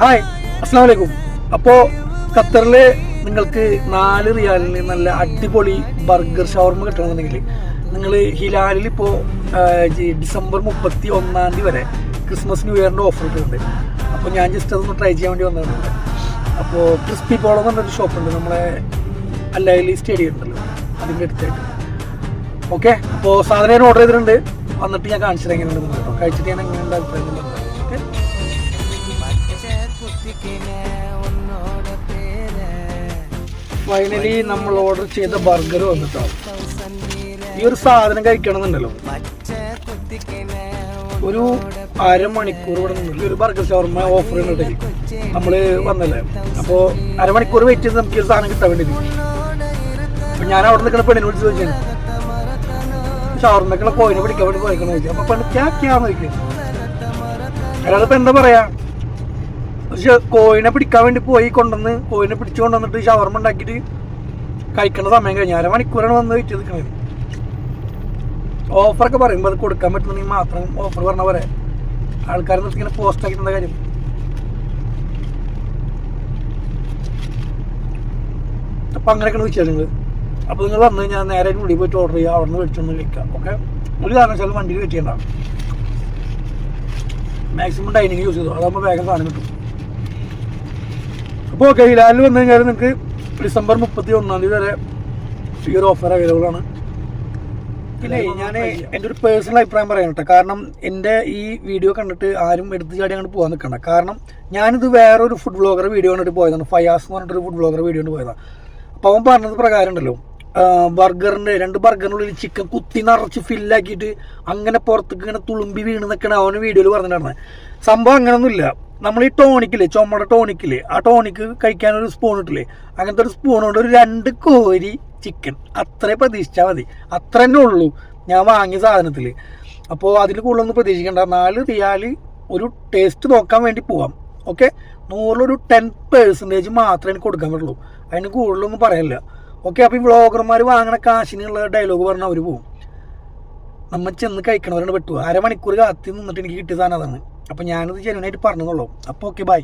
Hi, അസ്സലാമു അലൈക്കും. അപ്പോൾ ഖത്തറില് നിങ്ങൾക്ക് 4 റിയാലിന് നല്ല അടിപൊളി ബർഗർ ഷവർമ കിട്ടണമെന്നുണ്ടെങ്കിൽ നിങ്ങൾ ഹിലാലിൽ ഇപ്പോൾ ഡിസംബർ 31 വരെ ക്രിസ്മസ് ന്യൂ ഇയറിൻ്റെ ഓഫർ ഇട്ടുണ്ട്. അപ്പോൾ ഞാൻ ജസ്റ്റ് അതൊന്ന് ട്രൈ ചെയ്യാൻ വേണ്ടി വന്നതാണ്. അപ്പോൾ ക്രിസ്പി പോളോ എന്ന് പറഞ്ഞൊരു ഷോപ്പുണ്ട് നമ്മളെ അല്ലായി സ്റ്റേഡിയം ഉണ്ടല്ലോ, അതിൻ്റെ അടുത്തായിട്ട്. ഓക്കെ, അപ്പോൾ സാധനം ഞാൻ ഓർഡർ ചെയ്തിട്ടുണ്ട്. വന്നിട്ട് ഞാൻ കാണിച്ചത് എങ്ങനെയുണ്ടെന്ന് കേട്ടോ. കഴിച്ചിട്ട് ഞാൻ എങ്ങനെയുണ്ട് അഭിപ്രായം പറഞ്ഞു. ഓക്കെ, ഫൈനലി നമ്മൾ ഓർഡർ ചെയ്ത ബർഗർ വന്നിട്ടോ. ഈ ഒരു സാധനം കഴിക്കണമെന്നുണ്ടല്ലോ, ഒരു അരമണിക്കൂർ ഇവിടെ നിന്നില്ല. ഒരു ബർഗർ ഷവർമ ഓഫർ ചെയ്യുന്നുണ്ടെങ്കിൽ നമ്മൾ വന്നല്ലേ, അപ്പോൾ അരമണിക്കൂർ വെയിറ്റ് ചെയ്ത് നമുക്ക് ഈ സാധനം കിട്ടാൻ വേണ്ടി. അപ്പം ഞാൻ അവിടെ നിൽക്കുന്ന പെണ്ണിനെ വിളിച്ച് ചോദിച്ചാണ് ഷവർമക്കുള്ള കോയിനെ പിടിക്കാൻ വേണ്ടി പോയിക്കണെന്ന് ചോദിച്ചു. അപ്പോൾ പെണ്ണ് ക്യാന്ന് ചോദിക്കും. അയാളിപ്പോൾ എന്താ പറയാ, പക്ഷെ കോയിനെ പിടിക്കാൻ വേണ്ടി പോയി കൊണ്ടുവന്ന് കോയിനെ പിടിച്ചു കൊണ്ടുവന്നിട്ട് ഷവർമ ഉണ്ടാക്കിയിട്ട് കഴിക്കേണ്ട സമയം കഴിഞ്ഞു. അരമണിക്കൂറാണ് വന്ന് വെയിറ്റ് ചെയ്ത് നിൽക്കുന്നത്. ഓഫറൊക്കെ പറയുമ്പോൾ അത് കൊടുക്കാൻ പറ്റുന്നുണ്ടെങ്കിൽ മാത്രം ഓഫർ പറഞ്ഞ പോലെ ആൾക്കാർ നിർത്തിങ്ങനെ പോസ്റ്റ് ആക്കിയിട്ടുള്ള കാര്യം. അപ്പം അങ്ങനെയൊക്കെയാണ് വിശേഷങ്ങൾ. അപ്പോൾ നിങ്ങൾ വന്നു കഴിഞ്ഞാൽ നേരെ മുടി പോയിട്ട് ഓർഡർ ചെയ്യുക, അവിടെ നിന്ന് മേടിച്ചൊന്ന് കഴിക്കാം. ഓക്കെ, ഒരു കാരണവശാലും വണ്ടിയിൽ വെയിറ്റ് ചെയ്യണ്ട. മാക്സിമം ഡൈനിങ് യൂസ് ചെയ്തു, അതാകുമ്പോൾ വേഗം സാധനം കിട്ടും. അപ്പോൾ ഓക്കെ, ഹിലാലിൽ വന്നു കഴിഞ്ഞാൽ നിങ്ങൾക്ക് ഡിസംബർ 31 വരെ ഈ ഒരു ഓഫർ അവൈലബിൾ ആണ്. പിന്നെ ഞാൻ എൻ്റെ ഒരു പേഴ്സണൽ അഭിപ്രായം പറയാൻ കേട്ടോ. കാരണം എൻ്റെ ഈ വീഡിയോ കണ്ടിട്ട് ആരും എടുത്ത് ചാടി അങ്ങോട്ട് പോകാൻ നിൽക്കണ്ട. കാരണം ഞാനിത് വേറൊരു ഫുഡ് ബ്ലോഗർ വീഡിയോ കണ്ടിട്ട് പോയതാണ്. ഫയാസ് എന്ന് പറഞ്ഞിട്ടൊരു ഫുഡ് ബ്ലോഗർ വീഡിയോ കൊണ്ട് പോയതാണ്. അപ്പോൾ അവൻ പറഞ്ഞത് പ്രകാരം ഉണ്ടല്ലോ, ബർഗറിൻ്റെ 2 ബർഗറിനുള്ളിൽ ചിക്കൻ കുത്തി നിറച്ച് ഫില്ലാക്കിയിട്ട് അങ്ങനെ പുറത്തേക്ക് ഇങ്ങനെ തുളുമ്പി വീണെന്നൊക്കെയാണ് അവന് വീഡിയോയിൽ പറഞ്ഞിട്ടുണ്ടായിരുന്നത്. സംഭവം അങ്ങനെയൊന്നുമില്ല. നമ്മൾ ഈ ടോണിക്കില്ലേ, ചുമയുടെ ടോണിക്കില്ലേ, ആ ടോണിക്ക് കഴിക്കാനൊരു സ്പൂൺ ഇട്ടില്ലേ, അങ്ങനത്തെ ഒരു സ്പൂൺ കൊണ്ട് ഒരു 2 കോരി ചിക്കൻ അത്രേ പ്രതീക്ഷിച്ചാൽ മതി. അത്ര തന്നെ ഉള്ളൂ ഞാൻ വാങ്ങിയ സാധനത്തിൽ. അപ്പോൾ അതിൽ കൂടുതലൊന്നും പ്രതീക്ഷിക്കേണ്ട. 4 റിയാൽ ഒരു ടേസ്റ്റ് നോക്കാൻ വേണ്ടി പോവാം. ഓക്കെ, 100-ഒരു 10% മാത്രമേ എനിക്ക് കൊടുക്കാൻ പറ്റുള്ളൂ. അതിന് കൂടുതലൊന്നും പറയാനില്ല. ഓക്കെ, അപ്പോൾ ഈ വ്ളോഗർമാർ വാങ്ങണ കാശിനുള്ള ഡയലോഗ് പറഞ്ഞാൽ അവർ പോവും. നമ്മൾ ചെന്ന് കഴിക്കണവരാണ് പറ്റുക. അരമണിക്കൂർ കാത്തി നിന്നിട്ട് എനിക്ക് കിട്ടിയ സാധനം അതാണ്. അപ്പോൾ ഞാനത് ജെന്യൂനായിട്ട് പറഞ്ഞതുള്ളൂ. അപ്പോൾ ഓക്കെ, ബൈ.